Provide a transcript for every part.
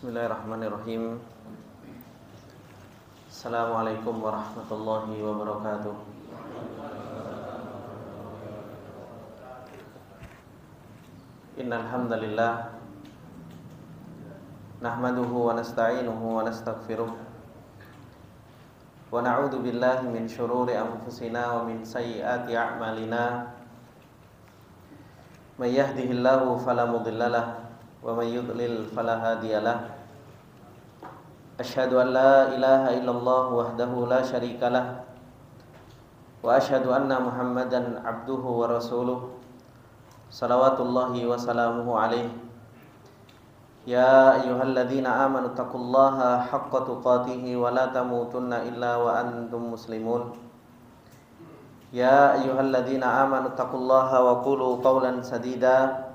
Bismillahirrahmanirrahim. Assalamualaikum warahmatullahi wabarakatuh. Innal hamdalillah nahmaduhu wa nasta'inuhu wa nastaghfiruh wa na'udzu billahi min syururi anfusina wa min sayyiati a'malina. May yahdihillahu fala mudhillalah wa may yudlil fala hadiyalah. Asyhadu an la ilaha illallah wahdahu la syarikalah wa asyhadu anna Muhammadan abduhu wa rasuluh salawatullahi wa salamuhu alaihi. Ya ayyuhalladzina amanu taqullaha haqqa tuqatih wa la tamutunna illa wa antum muslimun. Ya ayyuhalladzina amanu taqullaha wa qulu qawlan sadida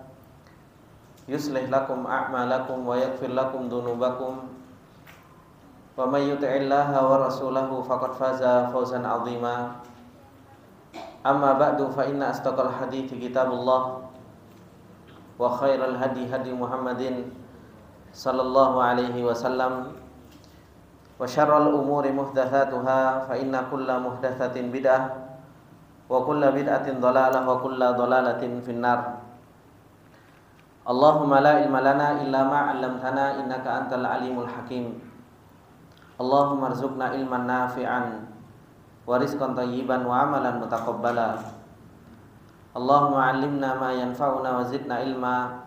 yuslih lakum a'malakum wa yaghfir lakum dhunubakum wa may yuti'illaha wa rasulahu faqad faza fawzan 'azima. Amma ba'du, fa inna asdaqal hadithi kitabullah wa khairal hadi hadi Muhammadin sallallahu alaihi wasallam wa syarrul umuri muhdatsatuha fa inna kulla muhdatsatin bid'ah wa kulla bid'atin dhalalah wa kulla dhalalatin finnar. Allahumma la ilma lana illa ma 'allamtana innaka antal alimul hakim. Allahumma arzuqna ilman nafi'an wa rizqan thayyiban wa amalan mutaqabbala. Allahumma 'allimna ma yanfa'una wa zidna ilma.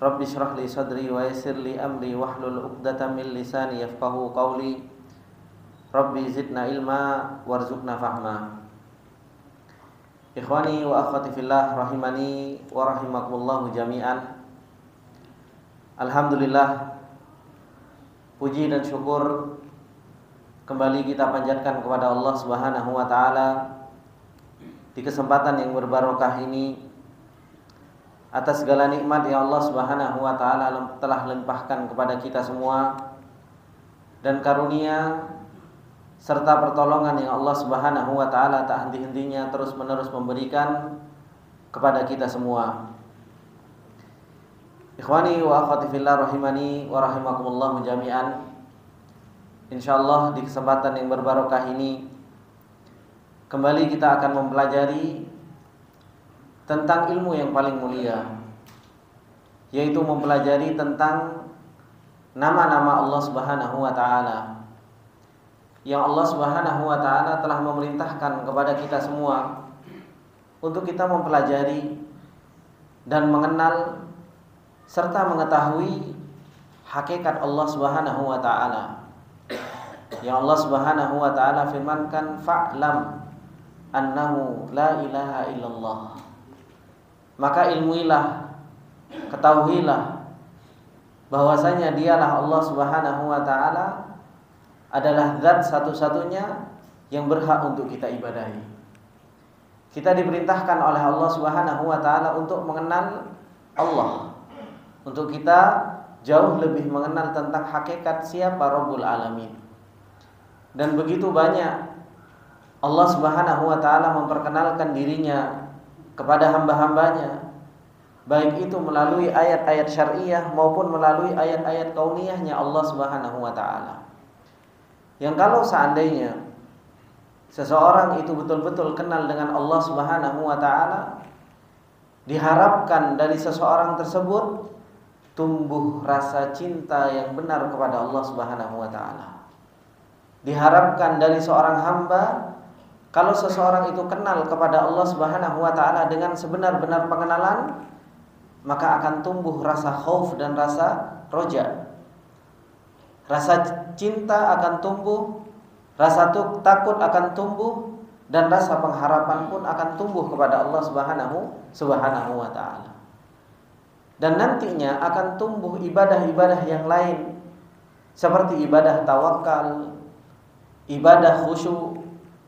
Rabbi shrah li sadri wa yassir li amri wahlul 'uqdatam min lisani yafqahu qawli. Rabbi zidna ilma warzuqna fahma. Ikhwani wa akhwati fillah rahimani wa rahimakumullahu jami'an. Alhamdulillah, puji dan syukur kembali kita panjatkan kepada Allah Subhanahu wa taala di kesempatan yang berbarokah ini, atas segala nikmat yang Allah Subhanahu wa taala telah limpahkan kepada kita semua, dan karunia serta pertolongan yang Allah Subhanahu wa taala tak henti-hentinya terus-menerus memberikan kepada kita semua. Ikhwani wa akhwati fillah rahimani wa rahimakumullah jami'an. Insyaallah di kesempatan yang berbarokah ini kembali kita akan mempelajari tentang ilmu yang paling mulia, yaitu mempelajari tentang nama-nama Allah Subhanahu wa taala yang Allah Subhanahu wa taala telah memerintahkan kepada kita semua untuk kita mempelajari dan mengenal serta mengetahui hakikat Allah Subhanahu wa taala. Yang Allah Subhanahu wa taala firmankan, fa'lam annahu la ilaha illallah. Maka ilmuilah, ketahuilah bahwasanya dialah Allah Subhanahu wa taala adalah zat satu-satunya yang berhak untuk kita ibadahi. Kita diperintahkan oleh Allah Subhanahu wa taala untuk mengenal Allah, untuk kita jauh lebih mengenal tentang hakikat siapa Rabbul Alamin. Dan begitu banyak Allah Subhanahu wa taala memperkenalkan dirinya kepada hamba-hambanya, baik itu melalui ayat-ayat syariah maupun melalui ayat-ayat kauniyahnya Allah Subhanahu wa taala. Yang kalau seandainya seseorang itu betul-betul kenal dengan Allah Subhanahu wa taala, diharapkan dari seseorang tersebut tumbuh rasa cinta yang benar kepada Allah Subhanahu wa taala. Diharapkan dari seorang hamba, kalau seseorang itu kenal kepada Allah Subhanahu wa taala dengan sebenar-benar pengenalan, maka akan tumbuh rasa khauf dan rasa roja. Rasa cinta akan tumbuh, rasa takut akan tumbuh, dan rasa pengharapan pun akan tumbuh kepada Allah Subhanahu wa taala. Dan nantinya akan tumbuh ibadah-ibadah yang lain, seperti ibadah tawakal, ibadah khusyuk,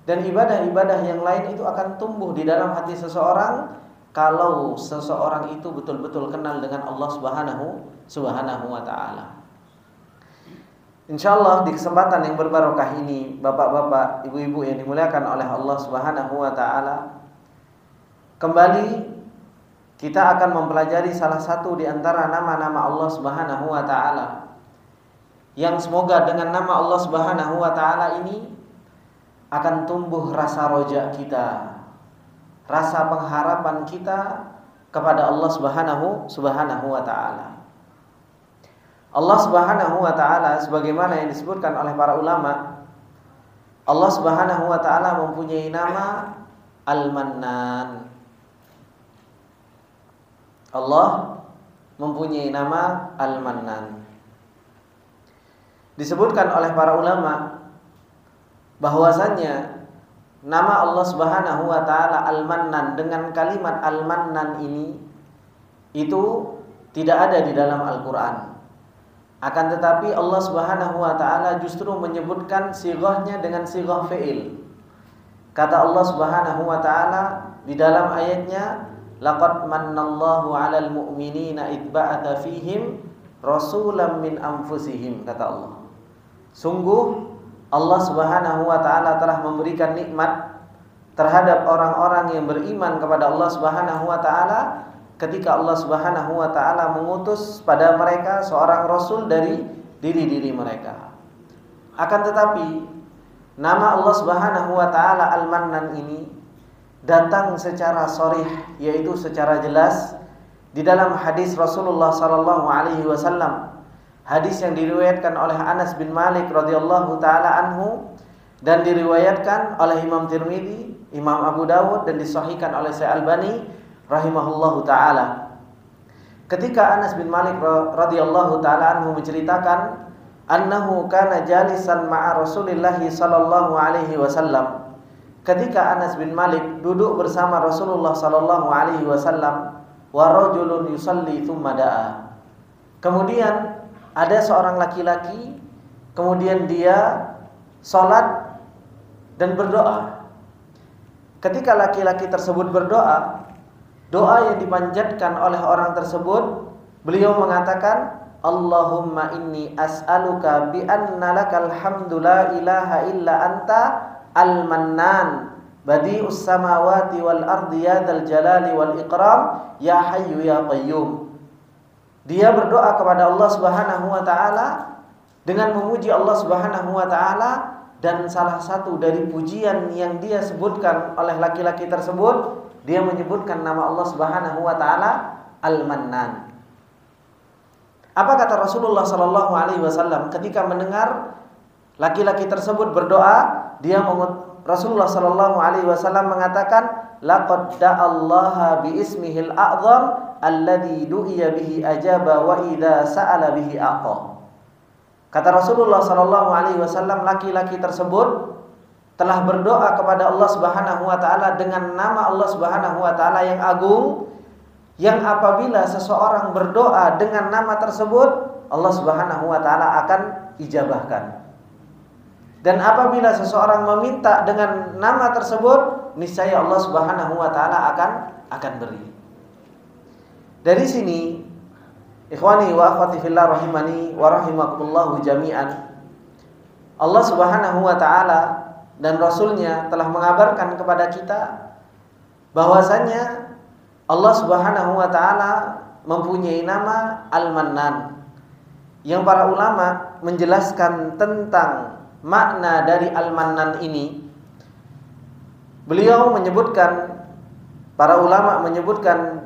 dan ibadah-ibadah yang lain itu akan tumbuh di dalam hati seseorang kalau seseorang itu betul-betul kenal dengan Allah Subhanahu wa taala. Insyaallah di kesempatan yang berbarokah ini, bapak-bapak, ibu-ibu yang dimuliakan oleh Allah Subhanahu wa taala, kembali kita akan mempelajari salah satu di antara nama-nama Allah Subhanahu wa taala yang semoga dengan nama Allah Subhanahu wa taala ini akan tumbuh rasa roja kita, rasa pengharapan kita kepada Allah Subhanahu wa taala. Allah Subhanahu wa taala sebagaimana yang disebutkan oleh para ulama, Allah Subhanahu wa taala mempunyai nama Al-Mannan. Allah mempunyai nama Al-Mannan. Disebutkan oleh para ulama bahwasannya nama Allah Subhanahu wa taala Al-Mannan dengan kalimat Al-Mannan ini itu tidak ada di dalam Al-Qur'an. Akan tetapi Allah Subhanahu wa taala justru menyebutkan sighahnya dengan sighah fi'il. Kata Allah Subhanahu wa taala di dalam ayatnya, laqad mannallahu 'alal mu'minina id ba'atha fihim rasulan min anfusihim, kata Allah. Sungguh Allah Subhanahu wa taala telah memberikan nikmat terhadap orang-orang yang beriman kepada Allah Subhanahu wa taala ketika Allah Subhanahu wa taala mengutus pada mereka seorang rasul dari diri-diri mereka. Akan tetapi nama Allah Subhanahu wa taala Al-Mannan ini datang secara sharih, yaitu secara jelas di dalam hadis Rasulullah sallallahu alaihi wasallam. Hadis yang diriwayatkan oleh Anas bin Malik radhiyallahu taala anhu dan diriwayatkan oleh Imam Tirmidzi, Imam Abu Dawud dan disahihkan oleh Syekh Albani rahimahullahu taala. Ketika Anas bin Malik radhiyallahu taala anhu menceritakan annahu kana jalisan ma'a Rasulillah sallallahu alaihi wasallam. Ketika Anas bin Malik duduk bersama Rasulullah sallallahu alaihi wasallam, wa rajulun yusalli tsumma da'a. Kemudian ada seorang laki-laki, kemudian dia salat dan berdoa. Ketika laki-laki tersebut berdoa, doa yang dipanjatkan oleh orang tersebut, beliau mengatakan, Allahumma inni as'aluka bi anna lakal hamdu la ilaha illa anta al-mannan badi'us samawati wal ardi ya dzal jalali wal ikram ya hayyu ya qayyum. Dia berdoa kepada Allah Subhanahu wa taala dengan memuji Allah Subhanahu wa taala, dan salah satu dari pujian yang dia sebutkan oleh laki-laki tersebut, dia menyebutkan nama Allah Subhanahu wa taala Al-Mannan. Apa kata Rasulullah sallallahu alaihi wasallam ketika mendengar laki-laki tersebut berdoa? Rasulullah sallallahu alaihi wasallam mengatakan, laqad da'allaha bi ismihil a'zam alladzi du'iya bihi ajaba wa idza sa'ala bihi a'ta. Kata Rasulullah sallallahu alaihi wasallam, laki-laki tersebut telah berdoa kepada Allah Subhanahu wa taala dengan nama Allah Subhanahu wa taala yang agung, yang apabila seseorang berdoa dengan nama tersebut, Allah Subhanahu wa taala akan ijabahkan. Dan apabila seseorang meminta dengan nama tersebut, niscaya Allah Subhanahu wa taala akan beri. Dari sini, ikhwani wa akhwati fillah rahimani wa rahimakumullah jami'an, Allah Subhanahu wa taala dan Rasulnya telah mengabarkan kepada kita bahwasanya Allah Subhanahu wa taala mempunyai nama Al-Mannan, yang para ulama menjelaskan tentang makna dari Al-Mannan ini. Beliau menyebutkan, para ulama menyebutkan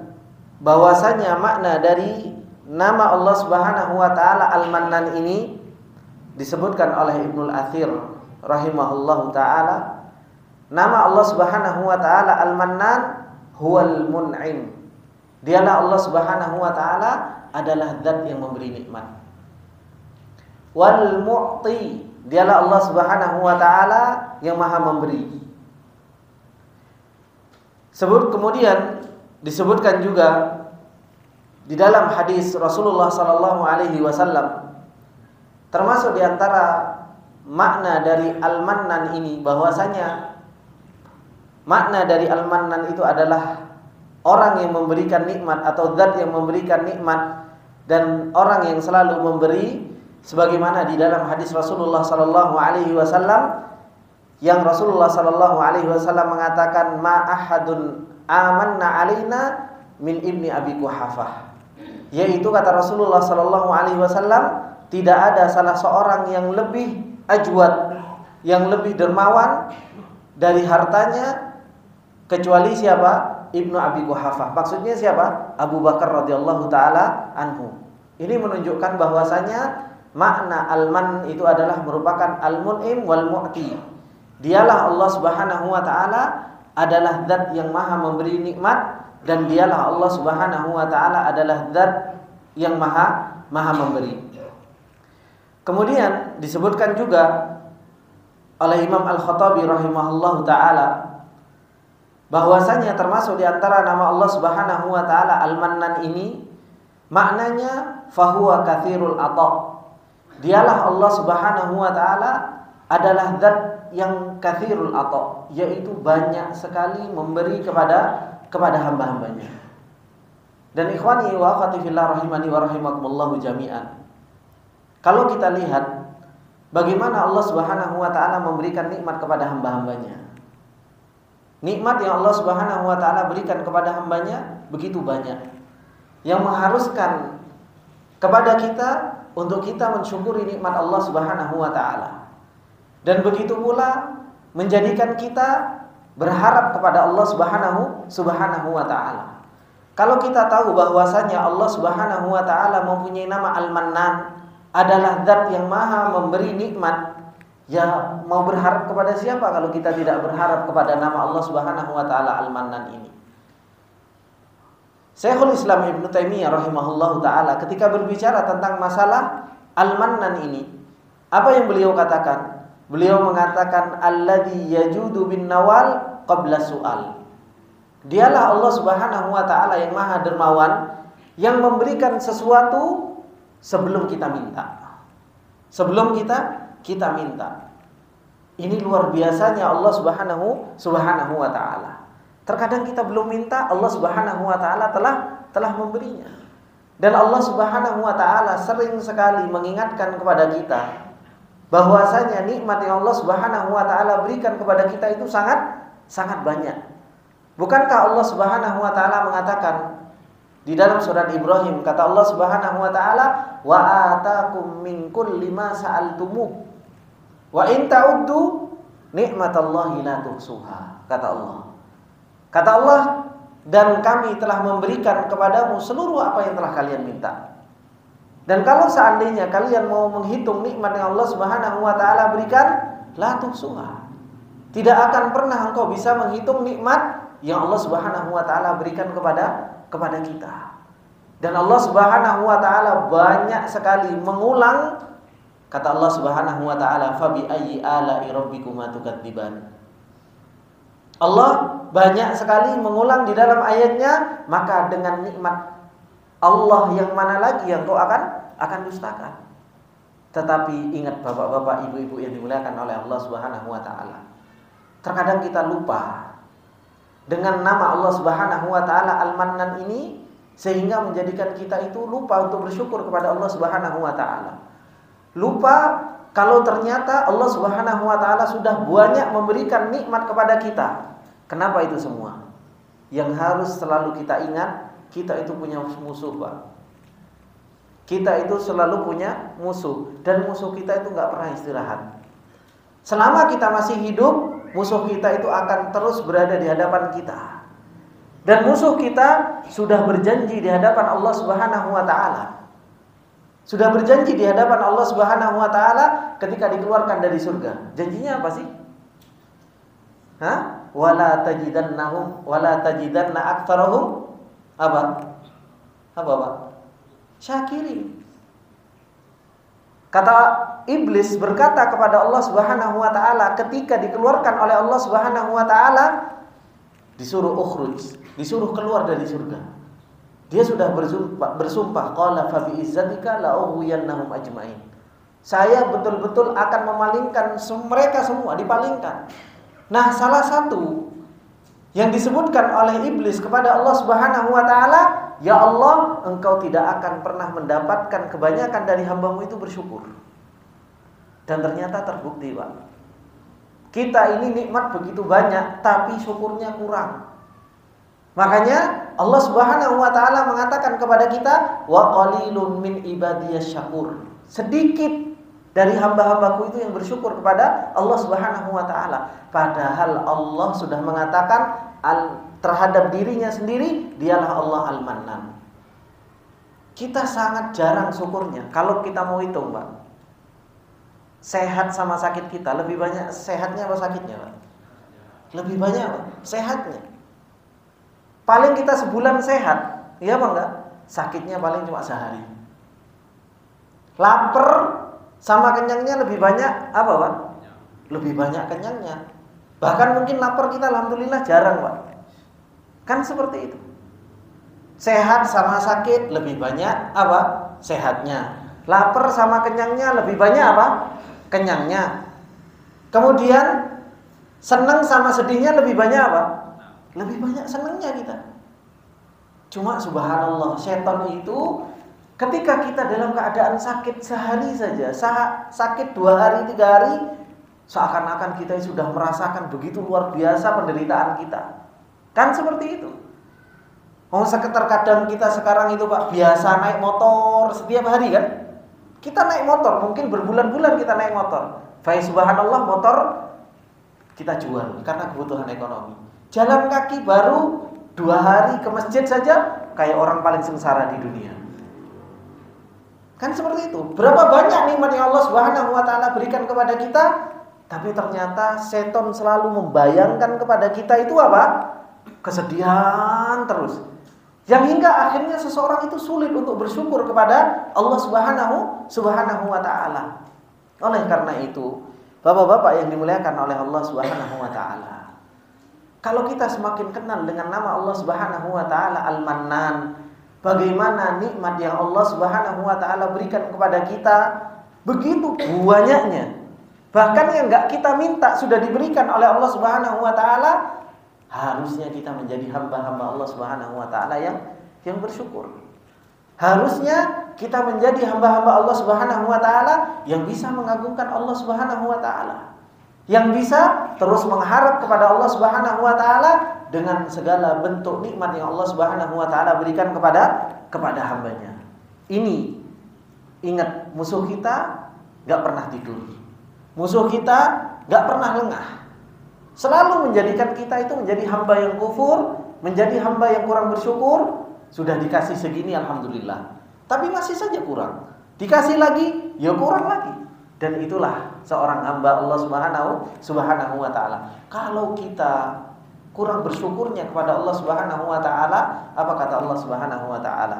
bahwasanya makna dari nama Allah Subhanahu wa taala Al-Mannan ini disebutkan oleh Ibnul Athir rahimahullahu taala. Nama Allah Subhanahu wa taala Al-Mannan huwal mun'im. Dialah Allah Subhanahu wa taala adalah zat yang memberi nikmat. Wal mu'ti, dialah Allah Subhanahu wa taala yang maha memberi. Kemudian disebutkan juga di dalam hadis Rasulullah sallallahu alaihi wasallam, termasuk di antara makna dari Al-Mannan ini, bahwasanya makna dari Al-Mannan itu adalah orang yang memberikan nikmat atau zat yang memberikan nikmat dan orang yang selalu memberi, sebagaimana di dalam hadis Rasulullah sallallahu alaihi wasallam yang Rasulullah sallallahu alaihi wasallam mengatakan, ma ahadun amanna alaina min ibni Abi Quhafah, yaitu kata Rasulullah sallallahu alaihi wasallam, tidak ada salah seorang yang lebih ajwad, yang lebih dermawan dari hartanya kecuali siapa? Ibnu Abi Quhafah. Maksudnya siapa? Abu Bakar radhiyallahu taala anhu. Ini menunjukkan bahwasanya makna al-man itu adalah merupakan al-mun'im wal mu'ti. Dialah Allah Subhanahu wa taala adalah zat yang maha memberi nikmat, dan dialah Allah Subhanahu wa taala adalah zat yang maha memberi. Kemudian disebutkan juga oleh Imam Al-Khattabi rahimahullahu taala bahwasanya termasuk di antara nama Allah Subhanahu wa taala Al-Mannan ini maknanya fahuwa katsirul ata. Dialah Allah Subhanahu wa taala adalah zat yang katsirul ata, yaitu banyak sekali memberi kepada hamba-hambanya. Dan ikhwani wa akhwati fillah rahimani wa rahimakumullah jami'an. Kalau kita lihat bagaimana Allah Subhanahu wa taala memberikan nikmat kepada hamba-hambanya. Nikmat yang Allah Subhanahu wa taala berikan kepada hambanya begitu banyak, yang mengharuskan kepada kita untuk kita mensyukuri nikmat Allah Subhanahu wa taala. Dan begitu pula menjadikan kita berharap kepada Allah Subhanahu wa taala. Kalau kita tahu bahwasanya Allah Subhanahu wa taala mempunyai nama Al-Mannan, adalah zat yang maha memberi nikmat, ya mau berharap kepada siapa kalau kita tidak berharap kepada nama Allah Subhanahu wa taala Al-Mannan ini. Syekhul Islam Ibnu Taimiyah rahimahullahu taala ketika berbicara tentang masalah Al-Mannan ini, apa yang beliau katakan? Beliau mengatakan alladzi yajudu bin nawal qabla su'al. Dialah Allah Subhanahu wa taala yang maha dermawan, yang memberikan sesuatu sebelum kita minta. Sebelum kita minta. Ini luar biasanya Allah Subhanahu wa taala. Terkadang kita belum minta, Allah Subhanahu wa taala telah memberinya. Dan Allah Subhanahu wa taala sering sekali mengingatkan kepada kita bahwasanya nikmat yang Allah Subhanahu wa taala berikan kepada kita itu sangat banyak. Bukankah Allah Subhanahu wa taala mengatakan di dalam surat Ibrahim, kata Allah Subhanahu wa taala, wa atakum min kulli ma sa'altumuh wa in ta'uddu nikmatallahi la tuhsuha. Kata Allah, dan kami telah memberikan kepadamu seluruh apa yang telah kalian minta. Dan kalau seandainya kalian mau menghitung nikmat yang Allah Subhanahu wa taala berikan, la tuhsuha. Tidak akan pernah engkau bisa menghitung nikmat yang Allah Subhanahu wa taala berikan kepada kita. Dan Allah Subhanahu wa taala banyak sekali mengulang, kata Allah Subhanahu wa taala, fa bi ayyi ala'i rabbikuma tukadziban. Allah banyak sekali mengulang di dalam ayatnya, maka dengan nikmat Allah yang mana lagi yang kau akan dustakan. Tetapi ingat bapak-bapak, ibu-ibu yang dimuliakan oleh Allah Subhanahu wa taala, terkadang kita lupa dengan nama Allah Subhanahu wa taala Al-Mannan ini, sehingga menjadikan kita itu lupa untuk bersyukur kepada Allah Subhanahu wa taala. Lupa kalau ternyata Allah Subhanahu wa taala sudah banyak memberikan nikmat kepada kita. Kenapa itu semua? Yang harus selalu kita ingat, kita itu punya musuh, Pak. Kita itu selalu punya musuh, dan musuh kita itu nggak pernah istirahat. Selama kita masih hidup, musuh kita itu akan terus berada di hadapan kita. Dan musuh kita sudah berjanji di hadapan Allah Subhanahu wa taala. Sudah berjanji di hadapan Allah Subhanahu wa taala ketika dikeluarkan dari surga. Janjinya apa sih? Wala tajidanna aktsarahum apa, Pak? Syakirin. Kata iblis berkata kepada Allah Subhanahu wa taala ketika dikeluarkan oleh Allah Subhanahu wa taala, disuruh ukhruj, disuruh keluar dari surga. Dia sudah bersumpah, qala fa bi izzatika la ughwiyannahum ajmain. Saya betul-betul akan memalingkan mereka semua, dipalingkan. Nah, salah satu yang disebutkan oleh iblis kepada Allah Subhanahu wa taala, ya Allah, engkau tidak akan pernah mendapatkan kebanyakan dari hambamu itu bersyukur. Dan ternyata terbukti, Pak. Kita ini nikmat begitu banyak, tapi syukurnya kurang. Makanya Allah Subhanahu wa taala mengatakan kepada kita, wa qalilun min ibadiyasy syakur. sedikit dari hamba-hambaku itu yang bersyukur kepada Allah Subhanahu wa taala. Padahal Allah sudah mengatakan terhadap dirinya sendiri, dialah Allah Al-Mannan. Kita sangat jarang syukurnya. Kalau kita mau hitung, Pak, sehat sama sakit kita, lebih banyak sehatnya apa sakitnya, Pak? Lebih banyak, Pak, sehatnya. Paling kita sebulan sehat, iya apa enggak? Sakitnya paling cuma sehari. Lapar sama kenyangnya lebih banyak apa, Pak? Lebih banyak kenyangnya. Bahkan mungkin lapar kita alhamdulillah jarang, Pak. Kan seperti itu. Sehat sama sakit lebih banyak apa? Sehatnya. Lapar sama kenyangnya lebih banyak apa? Kenyangnya. Kemudian senang sama sedihnya lebih banyak apa? Lebih banyak senangnya kita. Cuma subhanallah, setan itu ketika kita dalam keadaan sakit sehari saja, sakit 2 hari 3 hari, seakan-akan kita sudah merasakan begitu luar biasa penderitaan kita. Kan seperti itu. Terkadang kita sekarang itu, Pak, biasa naik motor setiap hari kan? Kita naik motor, mungkin berbulan-bulan kita naik motor. Baik subhanallah, motor kita jual karena kebutuhan ekonomi. Jalan kaki baru 2 hari ke masjid saja kayak orang paling sengsara di dunia. Kan seperti itu. Berapa banyak nikmat yang Allah Subhanahu wa taala berikan kepada kita, tapi ternyata setan selalu membayangkan kepada kita itu apa? Kesedihan terus. Yang hingga akhirnya seseorang itu sulit untuk bersyukur kepada Allah Subhanahu wa taala. Oleh karena itu, Bapak-bapak yang dimuliakan oleh Allah Subhanahu wa taala, kalau kita semakin kenal dengan nama Allah Subhanahu wa taala Al-Mannan, bagaimana nikmat yang Allah Subhanahu wa taala berikan kepada kita begitu banyaknya. Bahkan yang enggak kita minta sudah diberikan oleh Allah Subhanahu wa taala. Harusnya kita menjadi hamba-hamba Allah Subhanahu wa taala yang bersyukur. Harusnya kita menjadi hamba-hamba Allah Subhanahu wa taala yang bisa mengagungkan Allah Subhanahu wa taala. Yang bisa terus mengharap kepada Allah Subhanahu wa taala dengan segala bentuk nikmat yang Allah Subhanahu wa taala berikan kepada hambanya. Ini ingat, musuh kita enggak pernah tidur. Musuh kita enggak pernah lengah. Selalu menjadikan kita itu menjadi hamba yang kufur, menjadi hamba yang kurang bersyukur. Sudah dikasih segini alhamdulillah, tapi masih saja kurang. Dikasih lagi, ya kurang lagi. Dan itulah seorang hamba Allah Subhanahu wa taala. Kalau kita kurang bersyukurnya kepada Allah Subhanahu wa taala, apa kata Allah Subhanahu wa taala?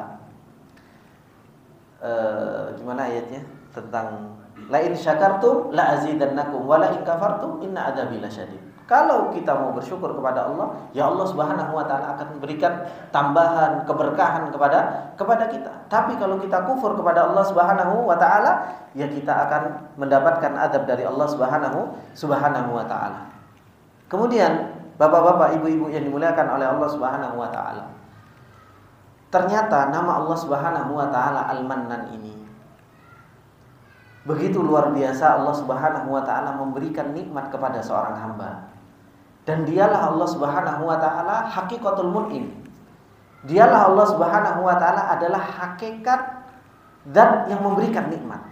Gimana ayatnya? Tentang la in syakartum la azidannakum wa la in kafartum inna adzabi lasyadid. Kalau kita mau bersyukur kepada Allah, ya Allah Subhanahu wa taala akan memberikan tambahan keberkahan kepada kita. Tapi kalau kita kufur kepada Allah Subhanahu wa taala, ya kita akan mendapatkan azab dari Allah Subhanahu wa taala. Kemudian, Bapak-bapak, Ibu-ibu yang dimuliakan oleh Allah Subhanahu wa taala, ternyata nama Allah Subhanahu wa taala Al-Mannan ini begitu luar biasa. Allah Subhanahu wa taala memberikan nikmat kepada seorang hamba. Dan dialah Allah Subhanahu wa taala hakikatul mun'im. Dialah Allah Subhanahu wa taala adalah hakikat zat yang memberikan nikmat.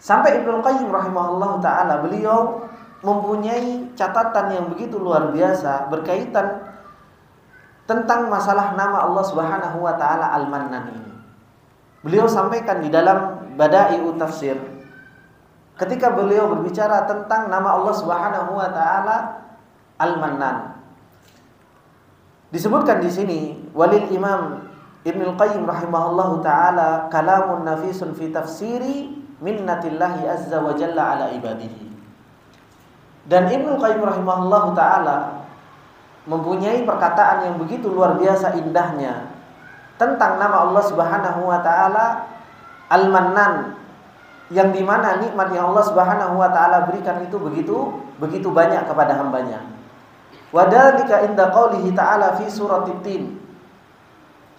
Sampai Ibnu Qayyim rahimahullah taala, beliau mempunyai catatan yang begitu luar biasa berkaitan tentang masalah nama Allah Subhanahu wa taala Al-Mannan ini. Beliau sampaikan di dalam Bada'i'ut Tafsir, ketika beliau berbicara tentang nama Allah Subhanahu wa taala Al-Mannan. Disebutkan di sini, walil Imam Ibnu Qayyim rahimahullahu taala kalamun nafisun fi tafsiri minnatillahi azza wa jalla ala ibadihi. Dan Ibnu Qayyim rahimahullahu taala mempunyai perkataan yang begitu luar biasa indahnya tentang nama Allah Subhanahu wa taala Al-Mannan, yang dimana nikmat yang Allah Subhanahu wa taala berikan itu begitu banyak kepada hambanya. Wadhalika inda qaulihi ta'ala fi surat At-Tin,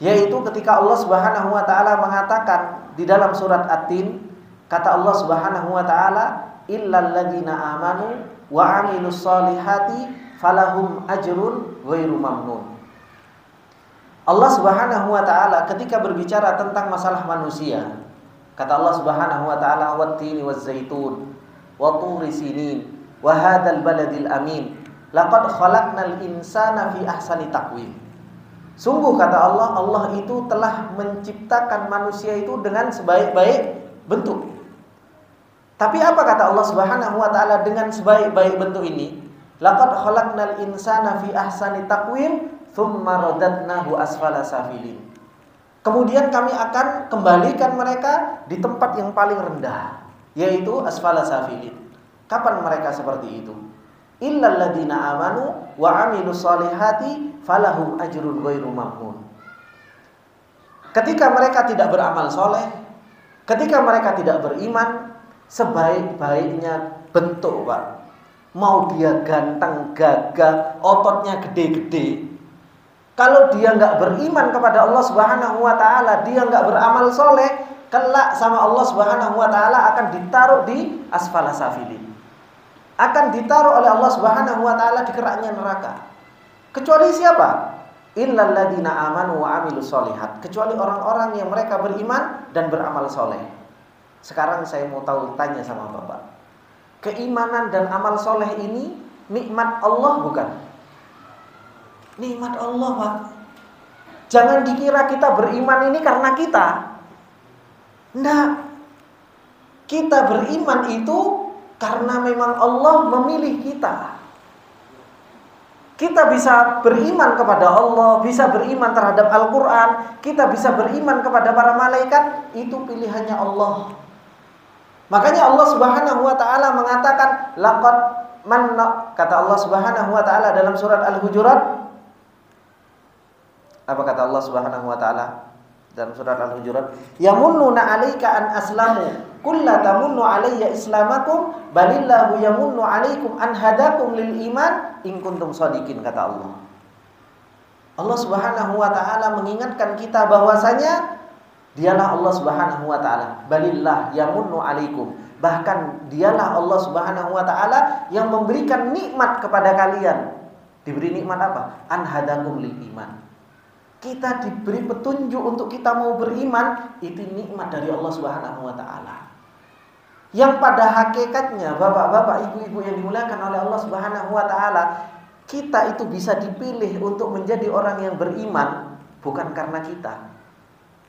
yaitu ketika Allah Subhanahu wa taala mengatakan di dalam surat At-Tin, kata Allah Subhanahu wa taala, illal ladzina amanu wa 'amilus solihati falahum ajrun ghairu mamnun. Allah Subhanahu wa taala ketika berbicara tentang masalah manusia, Kata Allah Subhanahu wa taala, "Wat-tini waz-zaitun wa turi sinin wa hadzal baladil amin. Laqad khalaqnal insana fi ahsani taqwim." Sungguh kata Allah, Allah itu telah menciptakan manusia itu dengan sebaik-baik bentuk. Tapi apa kata Allah Subhanahu wa taala dengan sebaik-baik bentuk ini? Laqad khalaqnal insana fi ahsani taqwim tsumma radadnahu asfala safilin. Kemudian kami akan kembalikan mereka di tempat yang paling rendah, yaitu asfala safilin. Kapan mereka seperti itu? Illal ladzina amanu wa amilus solihati falahum ajrun ghairu mamnun. Ketika mereka tidak beramal soleh, ketika mereka tidak beriman, sebaik-baiknya bentuk, Pak, mau dia ganteng, gagah, ototnya gede-gede, kalau dia nggak beriman kepada Allah Subhanahu wa taala, dia nggak beramal soleh, kelak sama Allah Subhanahu wa taala akan ditaruh di asfala safilin. Akan ditaruh oleh Allah Subhanahu wa taala di keraknya neraka. Kecuali siapa? Illal ladzina amanu wa amilus solihat. Kecuali orang-orang yang mereka beriman dan beramal soleh. Sekarang saya mau tanya sama Bapak. Keimanan dan amal soleh ini nikmat Allah bukan? Nikmat Allah, Pak. Jangan dikira kita beriman ini karena kita. Enggak. Kita beriman itu karena memang Allah memilih kita. Kita bisa beriman kepada Allah, bisa beriman terhadap Al-Quran, kita bisa beriman kepada para malaikat, itu pilihannya Allah. Makanya Allah Subhanahu wa taala mengatakan laqad manna, kata Allah Subhanahu wa taala dalam surat Al-Hujurat. Apa kata Allah Subhanahu wa taala dalam surat Al-Hujurat? Yamunnuna 'alaika an aslamu qul la tamunnu 'alayya islamakum balillahu yamunnu 'alaikum an hadakum lil iman in kuntum shadiqin, kata Allah. Allah Subhanahu wa taala mengingatkan kita bahwasanya dialah Allah Subhanahu wa taala, balillah yamunnu 'alaikum, bahkan dialah Allah Subhanahu wa taala yang memberikan nikmat kepada kalian. Diberi nikmat apa? An hadakum lil iman. Kita diberi petunjuk untuk kita mau beriman, itu nikmat dari Allah Subhanahu wa taala. Yang pada hakikatnya Bapak-bapak, Ibu-ibu yang dimuliakan oleh Allah Subhanahu wa taala, kita itu bisa dipilih untuk menjadi orang yang beriman bukan karena kita.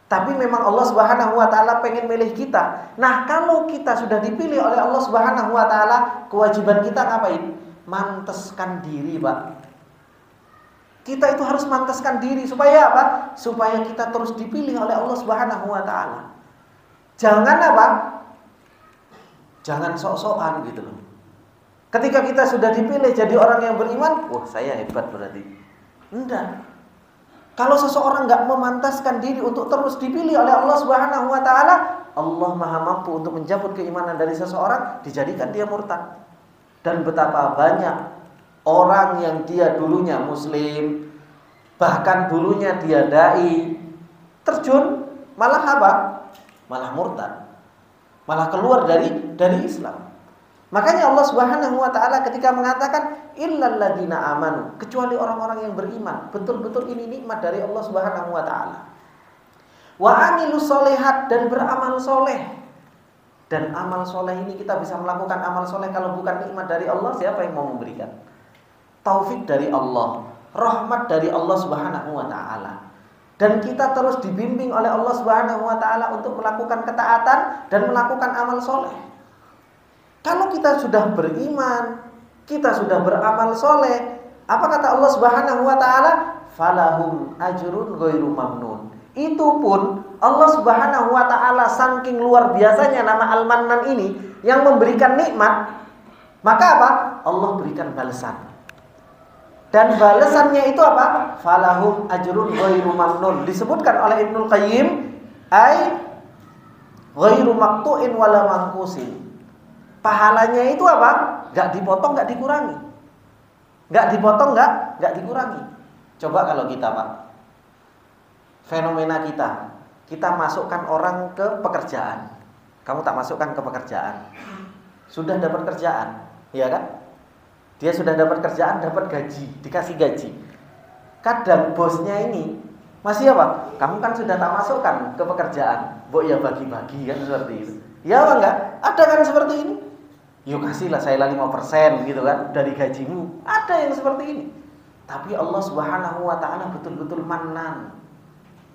Tapi memang Allah Subhanahu wa taala pengen milih kita. Nah, kalau kita sudah dipilih oleh Allah Subhanahu wa taala, kewajiban kita ngapain? Manteskan diri, Pak. Kita itu harus manteskan diri supaya apa? Supaya kita terus dipilih oleh Allah Subhanahu wa taala. Jangan apa? Jangan sok-sokan gitu loh. Ketika kita sudah dipilih jadi orang yang beriman, wah saya hebat berarti. Enggak. Kalau seseorang enggak memantaskan diri untuk terus dipilih oleh Allah Subhanahu wa taala, Allah Maha mampu untuk mencabut keimanan dari seseorang, dijadikan dia murtad. Dan betapa banyak orang yang dia dulunya muslim, bahkan dulunya dia dai, terjun malah apa? Malah murtad. Malah keluar dari Islam. Makanya Allah Subhanahu wa taala ketika mengatakan illal ladzina amanu, kecuali orang-orang yang beriman, betul-betul ini nikmat dari Allah Subhanahu wa taala. Wa amilus solihat, dan beramal soleh. Dan amal soleh ini kita bisa melakukan amal soleh kalau bukan nikmat dari Allah, siapa yang mau memberikan? Taufik dari Allah, rahmat dari Allah Subhanahu wa taala. Dan kita terus dibimbing oleh Allah Subhanahu wa taala untuk melakukan ketaatan dan melakukan amal soleh. Kalau kita sudah beriman, kita sudah beramal soleh, apa kata Allah Subhanahu wa taala? Falahum ajrun ghairu mamnun. Itu pun Allah Subhanahu wa taala saking luar biasanya nama Al-Mannan ini yang memberikan nikmat, maka apa? Allah berikan balasan. Dan balasannya itu apa? Falahum ajrun ghairu mamnun. Disebutkan oleh Ibnul Qayyim, ai ghairu maqtu'in wala mangkusin. Pahalanya itu apa? Enggak dipotong, enggak dikurangi. Enggak dipotong, enggak dikurangi. Coba kalau kita, Pak, fenomena kita masukkan orang ke pekerjaan. Kamu tak masukkan ke pekerjaan. Sudah dapat kerjaan, ya kan? Dia sudah dapat kerjaan, dapat gaji, dikasih gaji. Kadang bosnya ini Masih apa? Kamu kan sudah tak masukkan ke pekerjaan. Mbok ya bagi-bagi kan seperti itu. Ya apa enggak? Ada kan seperti ini? Yuk kasihlah saya 5% gitu kan dari gajimu. Ada yang seperti ini. Tapi Allah Subhanahu wa taala betul-betul Mannan.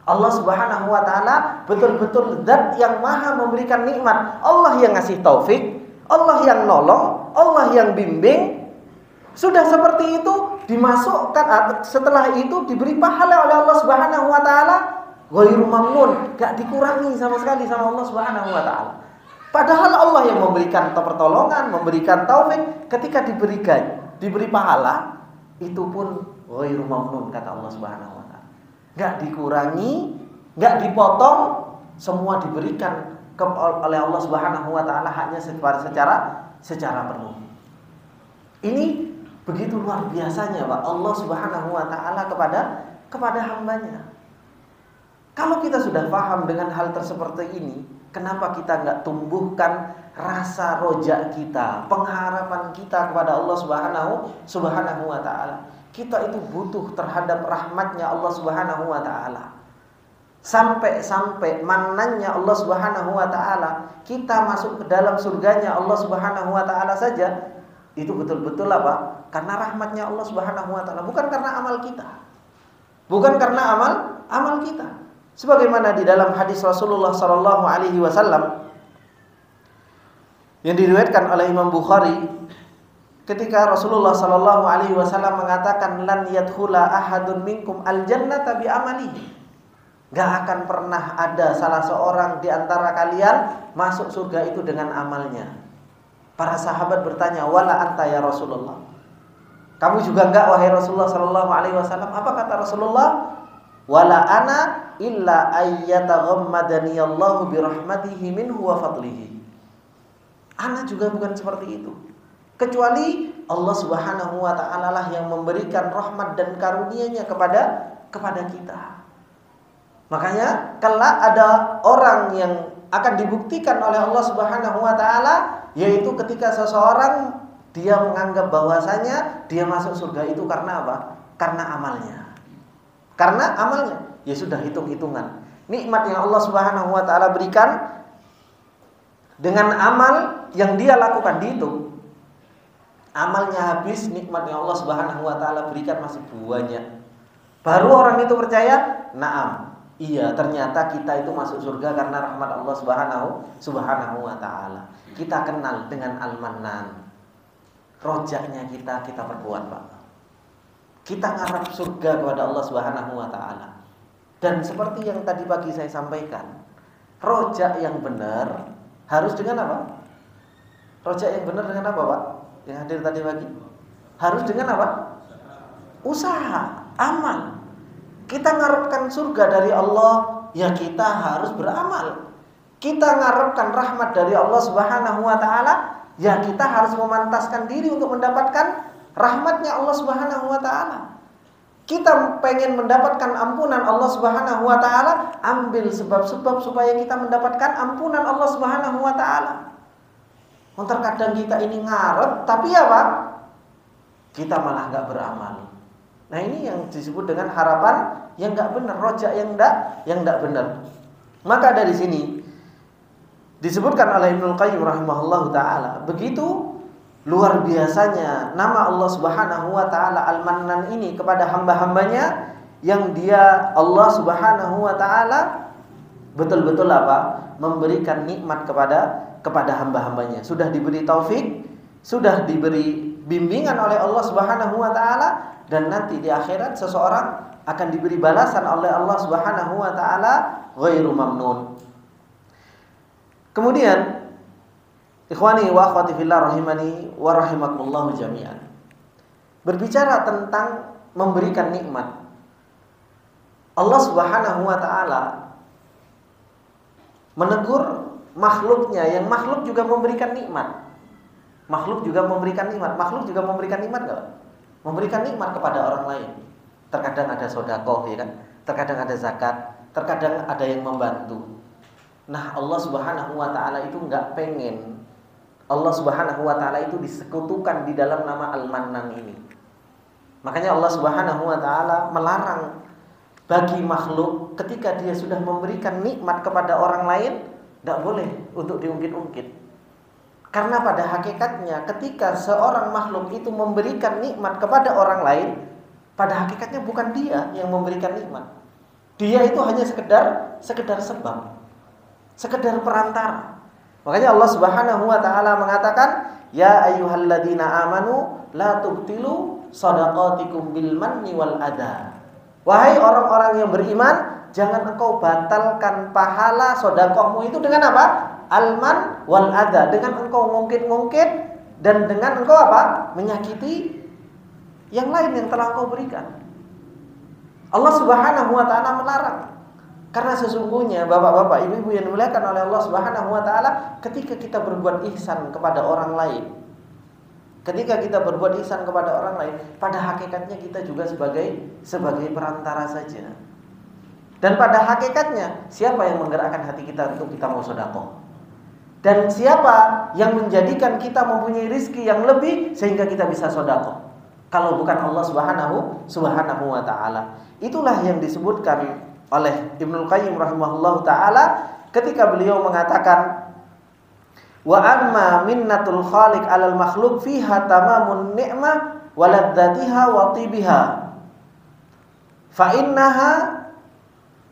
Allah Subhanahu wa taala betul-betul zat yang maha memberikan nikmat. Allah yang ngasih taufik, Allah yang nolong, Allah yang bimbing. Sudah seperti itu dimasukkan, setelah itu diberi pahala oleh Allah Subhanahu wa taala, ghairu mamnun, enggak dikurangi sama sekali sama Allah Subhanahu wa taala. Padahal Allah yang memberikan pertolongan, memberikan taufik, ketika diberi pahala, itu pun ghairu mamnun kata Allah Subhanahu wa taala. Enggak dikurangi, enggak dipotong, semua diberikan oleh Allah Subhanahu wa taala hanya secara penuh. Ini begitu luar biasanya Pak Allah Subhanahu wa taala kepada hambanya. Kalau kita sudah paham dengan hal seperti ini, kenapa kita enggak tumbuhkan rasa roja kita, pengharapan kita kepada Allah Subhanahu wa taala. Kita itu butuh terhadap rahmatnya Allah Subhanahu wa taala. Sampai manannya Allah Subhanahu wa taala, kita masuk ke dalam surganya Allah Subhanahu wa taala saja, itu betul-betul apa? Karena rahmatnya Allah Subhanahu wa taala, bukan karena amal kita. Bukan karena amal kita. Sebagaimana di dalam hadis Rasulullah sallallahu alaihi wasallam yang diriwayatkan oleh Imam Bukhari, ketika Rasulullah sallallahu alaihi wasallam mengatakan lan yadkhula ahadun minkum aljannata bi amalihi. Gak akan pernah ada salah seorang di antara kalian masuk surga itu dengan amalnya. Para sahabat bertanya, "Wala anta ya Rasulullah?" Kamu juga enggak wahai Rasulullah sallallahu alaihi wasallam? Apa kata Rasulullah? "Wala ana illa ayyataghammadani Allahu bi rahmatihi minhu wa fadlihi." Ana juga bukan seperti itu. Kecuali Allah Subhanahu wa taala lah yang memberikan rahmat dan karunia-Nya kepada kita. Makanya kelak ada orang yang akan dibuktikan oleh Allah Subhanahu wa taala, yaitu ketika seseorang dia menganggap bahwasanya dia masuk surga itu karena apa? Karena amalnya. Karena amalnya. Ya sudah, hitung-hitungan. Nikmat yang Allah Subhanahu wa taala berikan dengan amal yang dia lakukan dihitung. Amalnya habis, nikmat yang Allah Subhanahu wa taala berikan masih banyak. Baru orang itu percaya, "Na'am. Iya, ternyata kita itu masuk surga karena rahmat Allah Subhanahu wa taala." Kita kenal dengan Al-Mannan. Rojaknya kita perbuat, Pak. Kita ngarap surga kepada Allah Subhanahu wa taala. Dan seperti yang tadi pagi saya sampaikan, rojak yang benar harus dengan apa? Rojak yang benar dengan apa, Pak? Yang hadir tadi pagi? Harus dengan apa? Usaha, amal. Kita ngarepkan surga dari Allah, ya kita harus beramal. Kita ngarepkan rahmat dari Allah Subhanahu wa taala, ya kita harus memantaskan diri untuk mendapatkan rahmatnya Allah Subhanahu wa taala. Kita pengen mendapatkan ampunan Allah Subhanahu wa taala, ambil sebab-sebab supaya kita mendapatkan ampunan Allah Subhanahu wa taala. Terkadang kita ini ngarep, tapi apa? Kita malah enggak beramal. Nah, ini yang disebut dengan harapan yang enggak benar, rojak yang enggak benar. Maka dari sini disebutkan oleh Ibnu Qayyim rahimahullahu taala, begitu luar biasanya nama Allah Subhanahu wa taala Al-Mannan ini kepada hamba-hambanya, yang dia Allah Subhanahu wa taala betul-betul apa? Memberikan nikmat kepada hamba-hambanya. Sudah diberi taufik, sudah diberi bimbingan oleh Allah Subhanahu wa taala, dan nanti di akhirat seseorang akan diberi balasan oleh Allah Subhanahu wa taala ghairu mamnun. Kemudian ikhwani wa akhwati fillah rahimani wa rahimakumullah jami'an. Berbicara tentang memberikan nikmat, Allah Subhanahu wa taala menegur makhluknya, yang makhluk juga memberikan nikmat. Makhluk juga memberikan nikmat. Makhluk juga memberikan nikmat enggak? Memberikan nikmat kepada orang lain. Terkadang ada sedekah, ya kan? Terkadang ada zakat, terkadang ada yang membantu. Nah, Allah Subhanahu wa taala itu enggak pengen Allah Subhanahu wa taala itu disekutukan di dalam nama Al-Mannan ini. Makanya Allah Subhanahu wa taala melarang bagi makhluk ketika dia sudah memberikan nikmat kepada orang lain, tidak boleh untuk diungkit-ungkit. Karena pada hakikatnya ketika seorang makhluk itu memberikan nikmat kepada orang lain, pada hakikatnya bukan dia yang memberikan nikmat. Dia itu hanya sekedar sebab, sekedar perantara. Makanya Allah Subhanahu wa taala mengatakan, "Ya ayyuhalladzina amanu la tubtilu shadaqatikum bil manni wal adha." Wahai orang-orang yang beriman, jangan engkau batalkan pahala sedekahmu itu dengan apa? Al-man wal adha, dengan engkau ngungkit-ngungkit dan dengan engkau apa? Menyakiti yang lain yang telah engkau berikan. Allah Subhanahu wa taala melarang. Karena sesungguhnya bapak-bapak, ibu-ibu yang dimuliakan oleh Allah Subhanahu wa taala, ketika kita berbuat ihsan kepada orang lain, ketika kita berbuat ihsan kepada orang lain, pada hakikatnya kita juga sebagai perantara saja. Dan pada hakikatnya, siapa yang menggerakkan hati kita untuk kita mau sedekah? Dan siapa yang menjadikan kita mempunyai rizki yang lebih sehingga kita bisa sedekah? Kalau bukan Allah Subhanahu wa taala. Itulah yang disebutkan oleh Ibnul Qayyim rahimahullahu taala ketika beliau mengatakan, wa amma minnatul khaliq 'alal makhluk fiha tamamun ni'mah wa ladzatiha wa tibiha fa innaha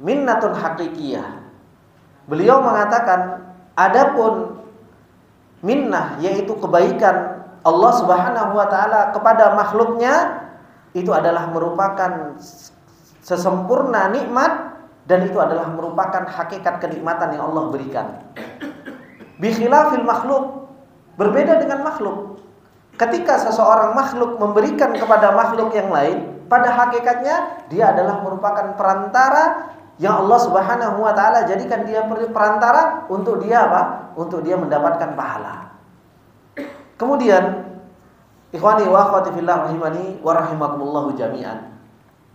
minnatun haqiqiyah. Beliau mengatakan, adapun minnah yaitu kebaikan Allah Subhanahu wa taala kepada makhluknya, itu adalah merupakan sesempurna nikmat, dan itu adalah merupakan hakikat kenikmatan yang Allah berikan. Bi khilafil makhluk, berbeda dengan makhluk. Ketika seseorang makhluk memberikan kepada makhluk yang lain, pada hakikatnya dia adalah merupakan perantara yang Allah Subhanahu wa taala jadikan dia perantara untuk dia apa? Untuk dia mendapatkan pahala. Kemudian, ikhwani wa akhwati fillah rahimani wa rahimakumullahu jami'an.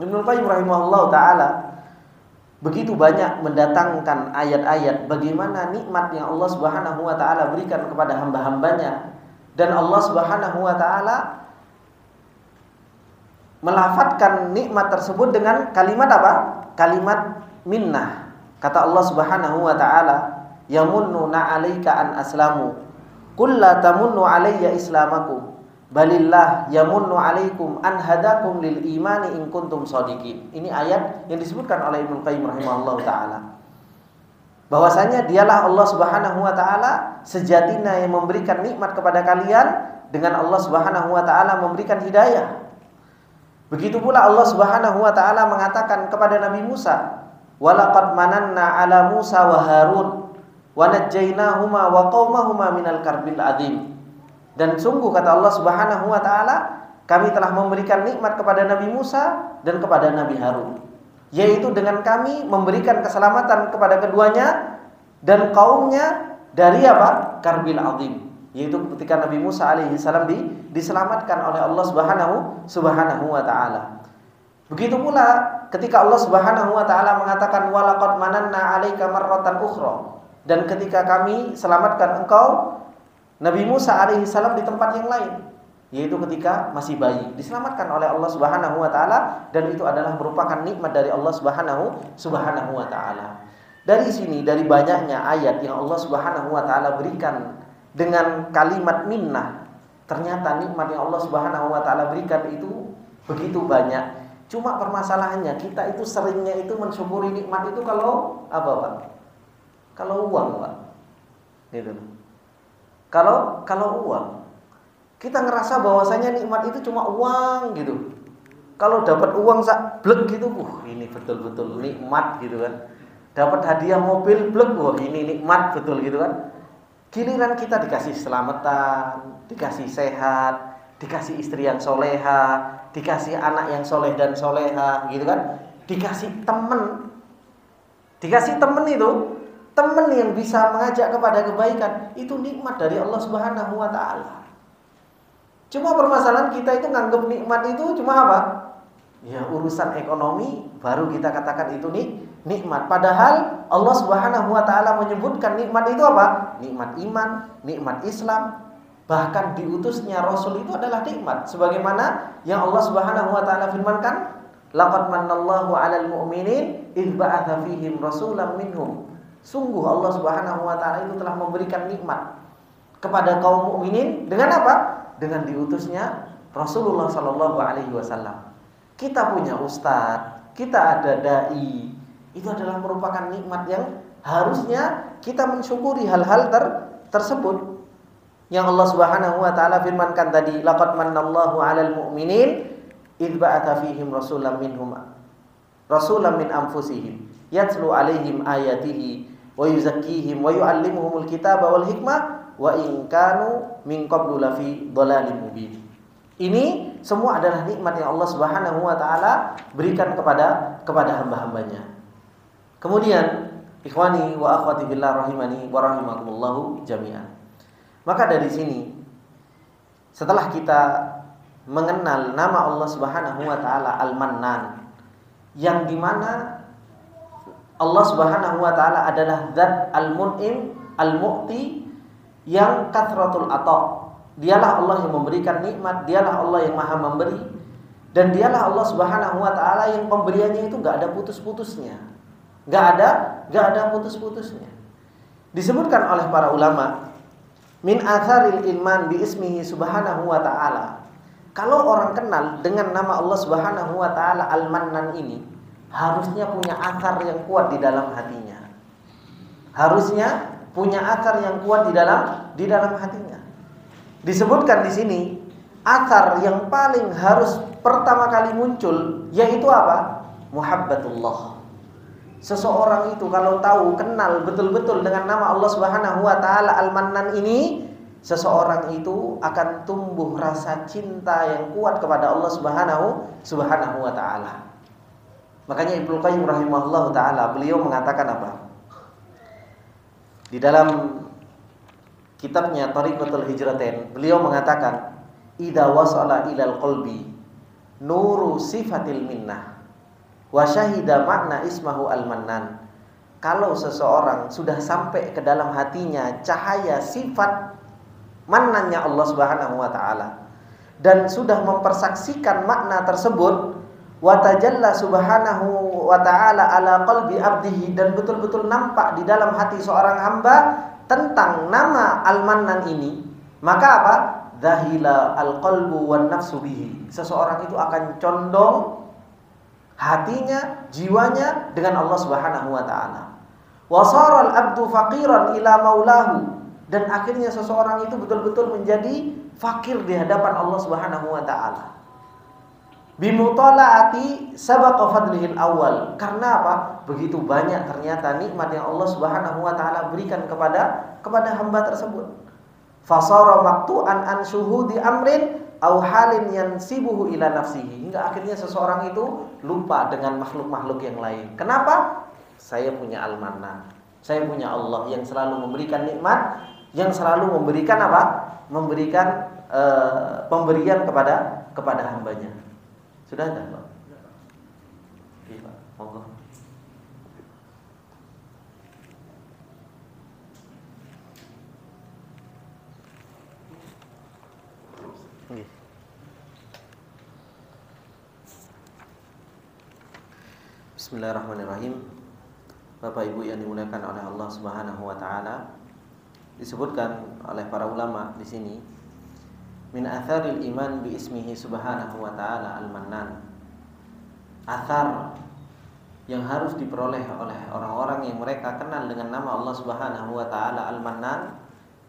Ibnu Qayyim rahimahullahu taala begitu banyak mendatangkan ayat-ayat bagaimana nikmat yang Allah Subhanahu wa taala berikan kepada hamba-hambanya, dan Allah Subhanahu wa taala melafatkan nikmat tersebut dengan kalimat apa? Kalimat minnah. Kata Allah Subhanahu wa taala, "Yamunnuna 'alaika an aslamu. Qul la tamunnu 'alayya islamakum. Balillah yamunnu 'alaikum an hadakum lil imani in kuntum shadiqin." Ini ayat yang disebutkan oleh Ibnu Qayyim rahimahullahu taala. Bahwasanya dialah Allah Subhanahu wa taala sejatinya yang memberikan nikmat kepada kalian, dengan Allah Subhanahu wa taala memberikan hidayah. Begitu pula Allah Subhanahu wa taala mengatakan kepada Nabi Musa, "Walaqad mananna 'ala Musa wa Harun wa najjaynahuma wa qaumahuma minal karbil adzim." Dan sungguh kata Allah Subhanahu wa taala, kami telah memberikan nikmat kepada Nabi Musa dan kepada Nabi Harun, yaitu dengan kami memberikan keselamatan kepada keduanya dan kaumnya dari apa? Karbil adzim, yaitu ketika Nabi Musa alaihi salam diselamatkan oleh Allah Subhanahu wa taala. Begitu pula ketika Allah Subhanahu wa taala mengatakan, walaqad mananna 'alaika marratan ukhra, dan ketika kami selamatkan engkau Nabi Musa alaihi salam di tempat yang lain, yaitu ketika masih bayi, diselamatkan oleh Allah Subhanahu wa taala, dan itu adalah merupakan nikmat dari Allah Subhanahu wa taala. Dari sini, dari banyaknya ayat yang Allah Subhanahu wa taala berikan dengan kalimat minnah, ternyata nikmat yang Allah Subhanahu wa taala berikan itu begitu banyak. Cuma permasalahannya kita itu seringnya itu mensyukuri nikmat itu kalau apa, Pak? Kalau uang, Pak. Gitu. Kalau uang, kita ngerasa bahwasanya nikmat itu cuma uang gitu. Kalau dapat uang sak blek gitu, ini betul-betul nikmat gitu kan. Dapat hadiah mobil blek, ini nikmat betul gitu kan. Giliran kita dikasih selamatan, dikasih sehat, dikasih istri yang soleha, dikasih anak yang soleh dan soleha gitu kan, dikasih temen itu, temen yang bisa mengajak kepada kebaikan, itu nikmat dari Allah Subhanahu wa taala. Cuma permasalahan kita itu nganggep nikmat itu cuma apa? Ya urusan ekonomi baru kita katakan itu nikmat. Padahal Allah Subhanahu wa taala menyebutkan nikmat itu apa? Nikmat iman, nikmat Islam. Bahkan diutusnya Rasul itu adalah nikmat, sebagaimana yang Allah Subhanahu wa taala firmankan, laqad mannallahu 'alal mu'minin idz ba'atsa fihim rasulan minhum. Sungguh Allah Subhanahu wa taala itu telah memberikan nikmat kepada kaum mukminin dengan apa? Dengan diutusnya Rasulullah sallallahu alaihi wasallam. Kita punya ustadz, kita ada dai. Itu adalah merupakan nikmat yang harusnya kita mensyukuri hal-hal tersebut. Yang Allah Subhanahu wa taala firmankan tadi, laqad mannallahu 'alal mu'minin idz ba'atsa fihim rasulan minhum rasulan min anfusihim yatlu 'alaihim ayatihi wa yuzakkihim wa yu'allimuhumul kitaba wal hikmah wa in kanu min qablu lafi dhalalin mubin. Ini semua adalah nikmat yang Allah Subhanahu wa taala berikan kepada hamba-hambanya. Kemudian ikhwani wa akhwati billah rahimani wa rahimakumullah jami'an. Maka dari sini setelah kita mengenal nama Allah Subhanahu wa taala Al-Mannan, yang dimana Allah Subhanahu wa taala adalah Zat Al-Mun'im, Al-Mu'ti, yang kathratul ata. Dialah Allah yang memberikan nikmat, dialah Allah yang Maha memberi, dan dialah Allah Subhanahu wa taala yang pemberiannya itu enggak ada putus-putusnya. Enggak ada putus-putusnya. Disebutkan oleh para ulama, min atharil iman bi ismihi subhanahu wa ta'ala. Kalau orang kenal dengan nama Allah Subhanahu wa taala Al-Mannan ini, harusnya punya akar yang kuat di dalam hatinya. Harusnya punya akar yang kuat di dalam hatinya. Disebutkan di sini akar yang paling harus pertama kali muncul yaitu apa? Muhabbatullah. Seseorang itu kalau tahu, kenal betul-betul dengan nama Allah Subhanahu wa taala Al-Mannan ini, seseorang itu akan tumbuh rasa cinta yang kuat kepada Allah Subhanahu wa taala. Makanya Ibnu Qayyim rahimahullah taala beliau mengatakan apa? Di dalam kitabnya Thariqatul Hijratain, beliau mengatakan, "Idza wasala ilal qalbi nuru sifatil minnah wa syahida makna ismahu Al-Mannan." Kalau seseorang sudah sampai ke dalam hatinya cahaya sifat mannannya Allah Subhanahu wa taala dan sudah mempersaksikan makna tersebut, wa tajalla subhanahu wa ta'ala ala qalbi abdihi, dan betul-betul nampak di dalam hati seorang hamba tentang nama Al-Mannan ini, maka apa? Dhahila al-qalbu wan nafsu bihi. Seseorang itu akan condong hatinya, jiwanya dengan Allah Subhanahu wa taala. Wa sara al-abdu faqiran ila maulahu, dan akhirnya seseorang itu betul-betul menjadi fakir di hadapan Allah Subhanahu wa taala. Bimutalaati sabaqa fadlihil awal. Karena apa? Begitu banyak ternyata nikmat yang Allah Subhanahu wa taala berikan kepada hamba tersebut. Fasara maqtu'an an syuhudi amrin aw halin yansibuhu ila nafsihi. Hingga akhirnya seseorang itu lupa dengan makhluk-makhluk yang lain. Kenapa? Saya punya Al-Mannan. Saya punya Allah yang selalu memberikan nikmat, yang selalu memberikan apa? Memberikan pemberian kepada hambanya. Sudah ada, Pak? Iya, Pak. Monggo. Bismillahirrahmanirrahim. Bapak Ibu yang dimuliakan oleh Allah Subhanahu wa taala, disebutkan oleh para ulama di sini, min atharil iman bi ismihi subhanahu wa ta'ala Al-Mannan. Athar yang harus diperoleh oleh orang-orang yang mereka kenal dengan nama Allah Subhanahu wa ta'ala Al-Mannan,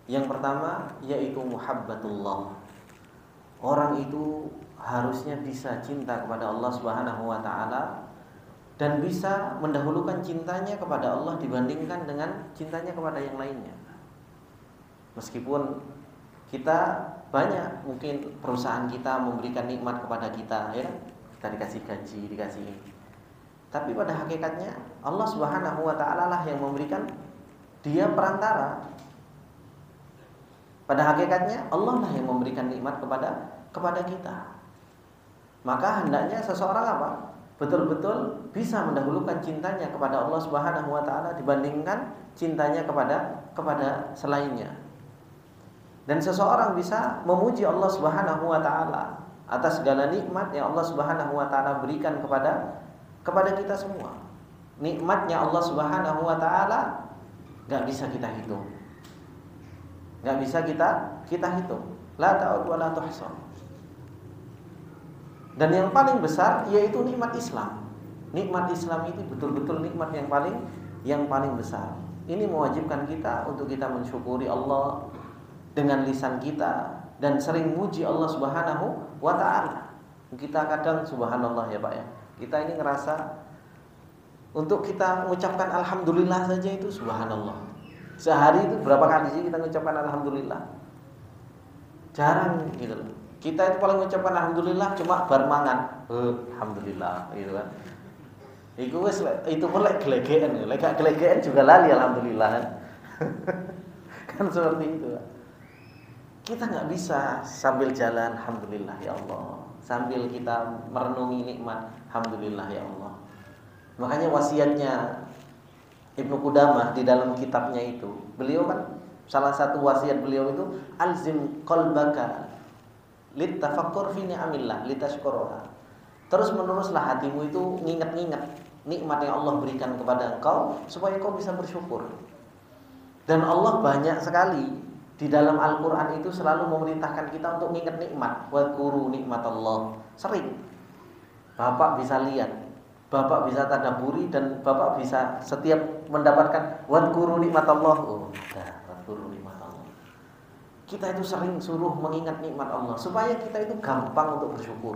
yang pertama yaitu muhabbatullah. Orang itu harusnya bisa cinta kepada Allah Subhanahu wa ta'ala dan bisa mendahulukan cintanya kepada Allah dibandingkan dengan cintanya kepada yang lainnya. Meskipun kita banyak, mungkin perusahaan kita memberikan nikmat kepada kita, ya, kita dikasih gaji, dikasih ini. Tapi pada hakikatnya Allah Subhanahu wa ta'ala lah yang memberikan, dia perantara. Pada hakikatnya Allah lah yang memberikan nikmat kepada kita. Maka hendaknya seseorang apa? Betul-betul bisa mendahulukan cintanya kepada Allah Subhanahu wa ta'ala dibandingkan cintanya kepada selainnya. Dan seseorang bisa memuji Allah Subhanahu wa ta'ala atas segala nikmat yang Allah Subhanahu wa taala berikan kepada kita semua. Nikmatnya Allah Subhanahu wa taala enggak bisa kita hitung. Enggak bisa kita hitung. La ta'ud wa la tuhsa. Dan yang paling besar yaitu nikmat Islam. Nikmat Islam itu betul-betul nikmat yang paling besar. Ini mewajibkan kita untuk kita mensyukuri Allah dengan lisan kita dan sering muji Allah Subhanahu wa taala. Kita kadang subhanallah ya Pak ya. Kita ini ngerasa untuk kita mengucapkan alhamdulillah saja itu subhanallah. Sehari itu berapa kali sih kita mengucapkan alhamdulillah? Jarang gitu. Kita itu paling mengucapkan alhamdulillah cuma bar mangan. Alhamdulillah gitu kan. Itu pun lek glegeken, lek gak glegeken juga lali alhamdulillah kan. Kan seperti itu. Kita nggak bisa sambil jalan alhamdulillah ya Allah, sambil kita merenungi nikmat alhamdulillah ya Allah. Makanya wasiatnya Ibnu Qudamah di dalam kitabnya itu, beliau kan salah satu wasiat beliau itu alzim qalbaka litafakkur fi ni'amillah litashkuruha. Terus meneruslah hatimu itu nginget-nginget nikmat yang Allah berikan kepada engkau supaya kau bisa bersyukur. Dan Allah banyak sekali di dalam Al-Qur'an itu selalu memerintahkan kita untuk nginget nikmat. Wadhkuru nikmatallah. Sering Bapak bisa lihat, Bapak bisa tadabburi, dan Bapak bisa setiap mendapatkan wadhkuru nikmatallah. Oh, wadhkuru nikmatallah. Kita itu sering suruh mengingat nikmat Allah supaya kita itu gampang untuk bersyukur.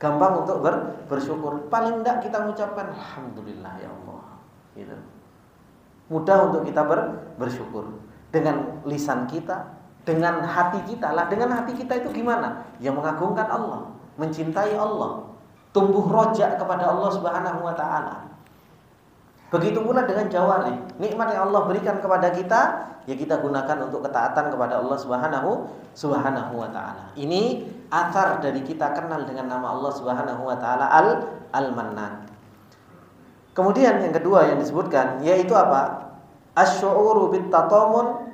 Gampang untuk bersyukur. Paling enggak kita mengucapkan alhamdulillah ya Allah. Gitu. Mudah untuk kita bersyukur dengan lisan kita, dengan hati kita. Lah dengan hati kita itu gimana? Ya mengagungkan Allah, mencintai Allah, tumbuh rojak kepada Allah Subhanahu wa taala. Begitu pula dengan jawari. Nikmat yang Allah berikan kepada kita, ya kita gunakan untuk ketaatan kepada Allah Subhanahu wa taala. Ini athar dari kita kenal dengan nama Allah Subhanahu wa taala Al-Mannan. Kemudian yang kedua yang disebutkan yaitu apa? Asy'uru bit-tatamun.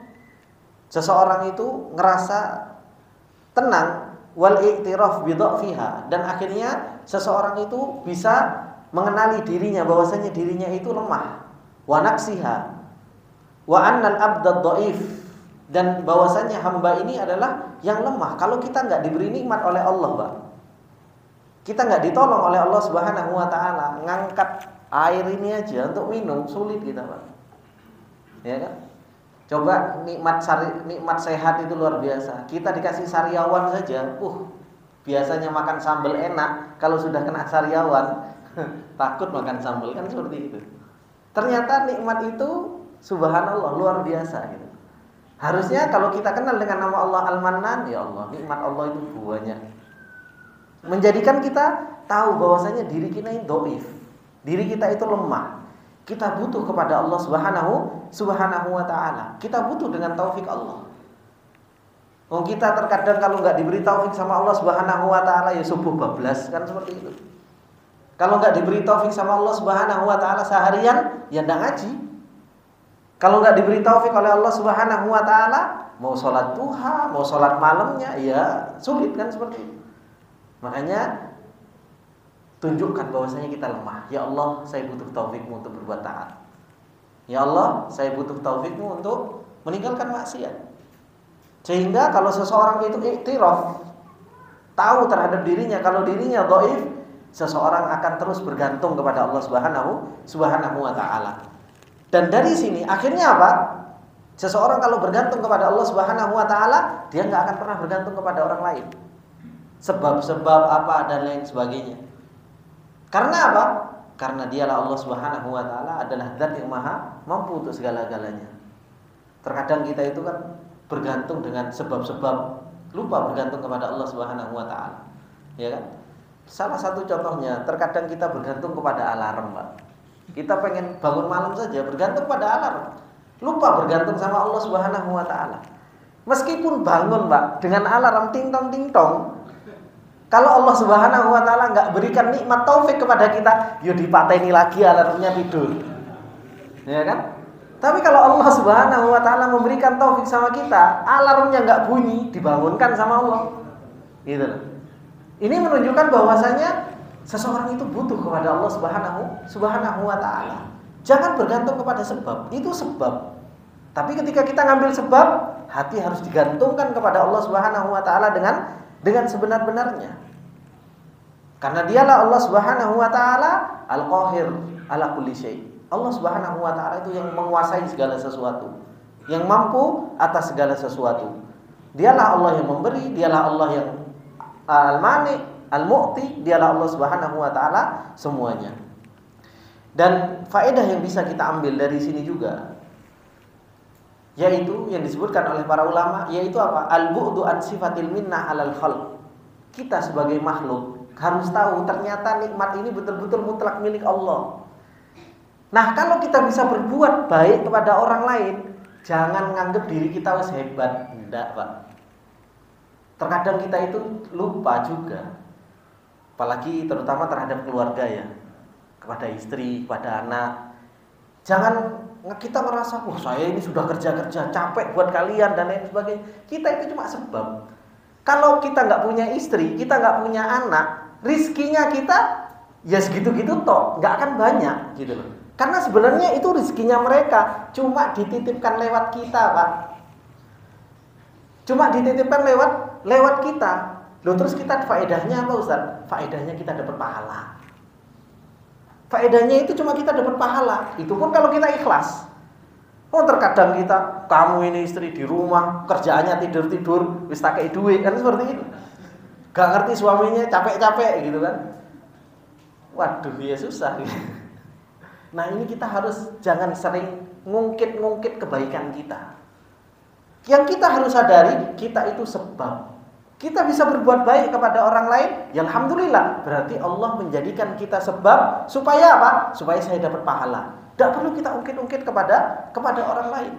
Seseorang itu ngerasa tenang wal i'tiraf bi dha'fiha, dan akhirnya seseorang itu bisa mengenali dirinya bahwasanya dirinya itu lemah, wa naqsiha wa annal abdad dhaif, dan bahwasanya hamba ini adalah yang lemah. Kalau kita enggak diberi nikmat oleh Allah, Pak, kita enggak ditolong oleh Allah Subhanahu wa taala, ngangkat air ini aja untuk minum sulit kita, Pak. Ya kan? Coba nikmat sehat itu luar biasa. Kita dikasih sariawan saja, biasanya makan sambal enak, kalau sudah kena sariawan takut makan sambal, kan seperti itu. Ternyata nikmat itu subhanallah luar biasa gitu. Harusnya kalau kita kenal dengan nama Allah Al-Mannan, ya Allah, nikmat Allah itu banyak. Menjadikan kita tahu bahwasanya diri kita ini dhaif, diri kita itu lemah. Kita butuh kepada Allah Subhanahu wa taala. Kita butuh dengan taufik Allah. Kita terkadang kalau enggak diberi taufik sama Allah Subhanahu wa taala ya subuh bablas, kan seperti itu. Kalau enggak diberi taufik sama Allah Subhanahu wa taala seharian ya enggak ngaji. Kalau enggak diberi taufik oleh Allah Subhanahu wa taala, mau sholat duha, mau sholat malamnya ya sulit, kan seperti itu. Makanya tunjukkan bahwasanya kita lemah. Ya Allah, saya butuh taufikmu untuk berbuat taat. Ya Allah, saya butuh taufikmu untuk meninggalkan maksiat. Sehingga kalau seseorang itu iktiraf, tahu terhadap dirinya kalau dirinya dhaif, seseorang akan terus bergantung kepada Allah Subhanahu wa taala. Dan dari sini akhirnya apa? Seseorang kalau bergantung kepada Allah Subhanahu wa taala, dia enggak akan pernah bergantung kepada orang lain. Sebab-sebab apa dan lain sebagainya. Karena apa? Karena dialah Allah Subhanahu wa taala adalah zat yang maha mampu untuk segala-galanya. Terkadang kita itu kan bergantung dengan sebab-sebab, lupa bergantung kepada Allah Subhanahu wa taala. Ya kan? Salah satu contohnya, terkadang kita bergantung kepada alarm, Pak. Kita pengen bangun malam saja bergantung pada alarm. Lupa bergantung sama Allah Subhanahu wa taala. Meskipun bangun, Pak, dengan alarm ting-tong ting-tong, kalau Allah Subhanahu wa taala enggak berikan nikmat taufik kepada kita, yo dipateni lagi alarmnya tidur. Ya kan? Tapi kalau Allah Subhanahu wa taala memberikan taufik sama kita, alarmnya enggak bunyi, dibangunkan sama Allah. Gitu loh. Ini menunjukkan bahwasanya seseorang itu butuh kepada Allah Subhanahu wa taala. Jangan bergantung kepada sebab. Itu sebab. Tapi ketika kita ngambil sebab, hati harus digantungkan kepada Allah Subhanahu wa taala dengan sebenar-benarnya. Karena dialah Allah Subhanahu wa taala Al-Qahir ala kulli syai. Allah Subhanahu wa taala itu yang menguasai segala sesuatu, yang mampu atas segala sesuatu. Dialah Allah yang memberi, dialah Allah yang Al-Mani, Al-Mu'ti, dialah Allah Subhanahu wa taala semuanya. Dan faedah yang bisa kita ambil dari sini juga, yaitu yang disebutkan oleh para ulama, yaitu apa? Al-bu'du an sifatil minnah 'alal khalq. Kita sebagai makhluk harus tahu ternyata nikmat ini betul-betul mutlak milik Allah. Nah, kalau kita bisa berbuat baik kepada orang lain, jangan nganggap diri kita wis hebat. Enggak, Pak. Terkadang kita itu lupa juga. Apalagi terutama terhadap keluarga ya. Kepada istri, kepada anak. Jangan kita merasa, wah saya ini sudah kerja-kerja, capek buat kalian dan lain sebagainya. Kita itu cuma sebab. Kalau kita nggak punya istri, kita nggak punya anak, rizkinya kita ya segitu-gitu toh, nggak akan banyak gitu loh. Karena sebenarnya itu rizkinya mereka, cuma dititipkan lewat kita, Pak. Cuma dititipkan lewat kita. Loh, terus kita faedahnya apa, Ustaz? Faedahnya kita dapat pahala. Faedahnya itu cuma kita dapat pahala. Itu pun kalau kita ikhlas. Oh, terkadang kita, kamu ini istri di rumah, kerjaannya tidur-tidur, wis tak kei duit, kan seperti itu. Gak ngerti suaminya capek-capek gitu kan. Waduh, ya susah. Nah, ini kita harus jangan sering ngungkit-ngungkit kebaikan kita. Yang kita harus sadari, kita itu sebab. Kita bisa berbuat baik kepada orang lain, ya alhamdulillah. Berarti Allah menjadikan kita sebab supaya apa? Supaya saya dapat pahala. Tidak perlu kita ungkit-ungkit kepada orang lain.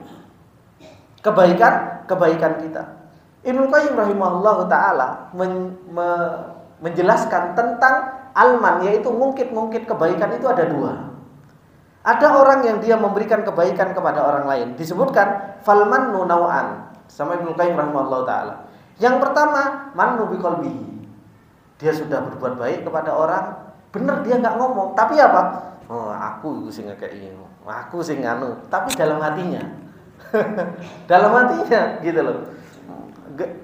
Kebaikan kita. Ibnu Qayyim rahimahullahu taala menjelaskan tentang alman, yaitu ngungkit-ngungkit kebaikan itu ada dua. Ada orang yang dia memberikan kebaikan kepada orang lain, disebutkan falmannu nau'an sama Ibnu Qayyim rahimahullahu taala. Yang pertama, mannu biqalbihi. Dia sudah berbuat baik kepada orang, benar dia nggak ngomong, tapi apa? Oh, aku itu sing ngekeki, aku sing nganu, tapi dalam hatinya. Dalam hatinya gitu loh.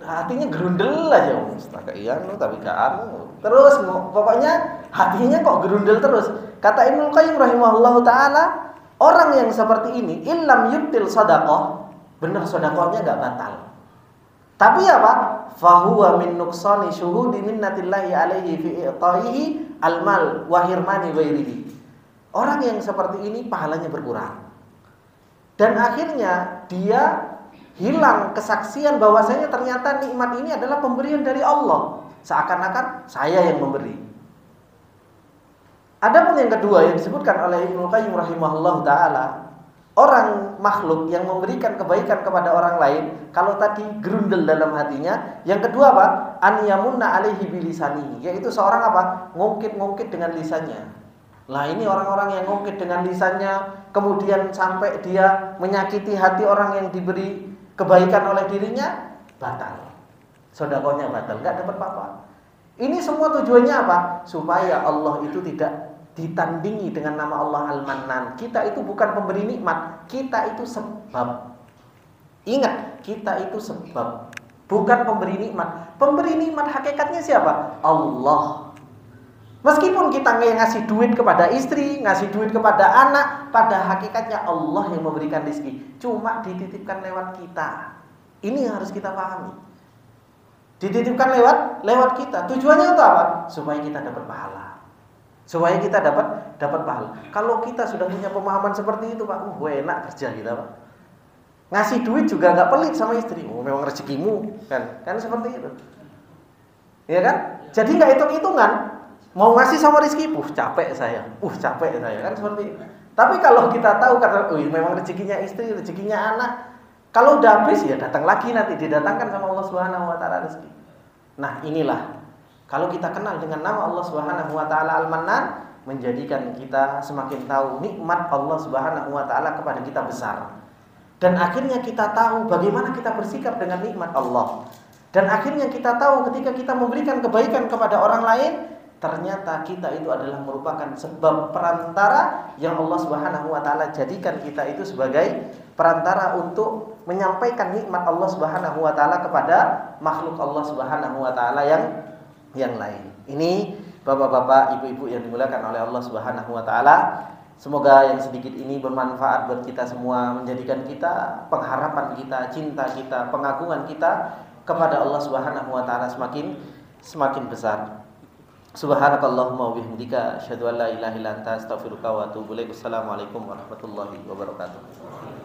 Hatinya gerundel aja, ngekeki anu tapi gak anu. Terus pokoknya hatinya kok gerundel terus. Kata Ibnu Qayyim rahimahullahu taala, orang yang seperti ini illam yubtil shadaqah, benar sedekahnya enggak batal. Tapi apa? Fahuwa min nuqsani syuhudi minnatillahi alaihi fi i'taihi almal wa hirmani ghairihi. Orang yang seperti ini pahalanya berkurang. Dan akhirnya dia hilang kesaksian bahwasanya ternyata nikmat ini adalah pemberian dari Allah. Seakan-akan saya yang memberi. Adapun yang kedua yang disebutkan oleh Ibnu Qayyim rahimahullahu taala, orang makhluk yang memberikan kebaikan kepada orang lain, kalau tadi gerundel dalam hatinya, yang kedua apa? An yamunna alaihi bilisanihi, yaitu seorang apa? Ngungkit-ngungkit dengan lisannya. Lah ini orang-orang yang ngungkit dengan lisannya, kemudian sampai dia menyakiti hati orang yang diberi kebaikan oleh dirinya, batal. Sedekahnya batal, enggak dapat apa-apa. Ini semua tujuannya apa? Supaya Allah itu tidak ditandingi dengan nama Allah Al-Mannan. Kita itu bukan pemberi nikmat, kita itu sebab. Ingat, kita itu sebab, bukan pemberi nikmat. Pemberi nikmat hakikatnya siapa? Allah. Meskipun kita ngasih duit kepada istri, ngasih duit kepada anak, pada hakikatnya Allah yang memberikan rezeki. Cuma dititipkan lewat kita. Ini yang harus kita pahami. Dititipkan lewat kita. Tujuannya untuk apa? Supaya kita dapat pahala. Supaya kita dapat pahala. Kalau kita sudah punya pemahaman seperti itu, Pak, enak kerja kita, Pak. Ngasih duit juga nggak pelit sama istri. Oh, memang rezekimu, kan seperti itu. Ya kan? Jadi nggak hitung-hitungan. Mau ngasih sama rezeki, capek saya, kan seperti itu. Tapi kalau kita tahu karena memang rezekinya istri, rezekinya anak, kalau udah habis ya datang lagi nanti didatangkan sama Allah Subhanahu wa taala rezeki. Nah, inilah kalau kita kenal dengan nama Allah Subhanahu wa taala Al-Mannan, menjadikan kita semakin tahu nikmat Allah Subhanahu wa taala kepada kita besar. Dan akhirnya kita tahu bagaimana kita bersikap dengan nikmat Allah. Dan akhirnya kita tahu ketika kita memberikan kebaikan kepada orang lain, ternyata kita itu adalah merupakan sebab perantara yang Allah Subhanahu wa taala jadikan kita itu sebagai perantara untuk menyampaikan nikmat Allah Subhanahu wa taala kepada makhluk Allah Subhanahu wa taala yang lain. Ini Bapak-bapak, ibu-ibu yang dimuliakan oleh Allah Subhanahu wa taala. Semoga yang sedikit ini bermanfaat buat kita semua, menjadikan kita, pengharapan kita, cinta kita, pengagungan kita kepada Allah Subhanahu wa taala semakin besar. Subhanakallahumma wa bihamdika asyhadu an la ilaha illa anta astaghfiruka wa atubu ilaik. Wassalamualaikum warahmatullahi wabarakatuh.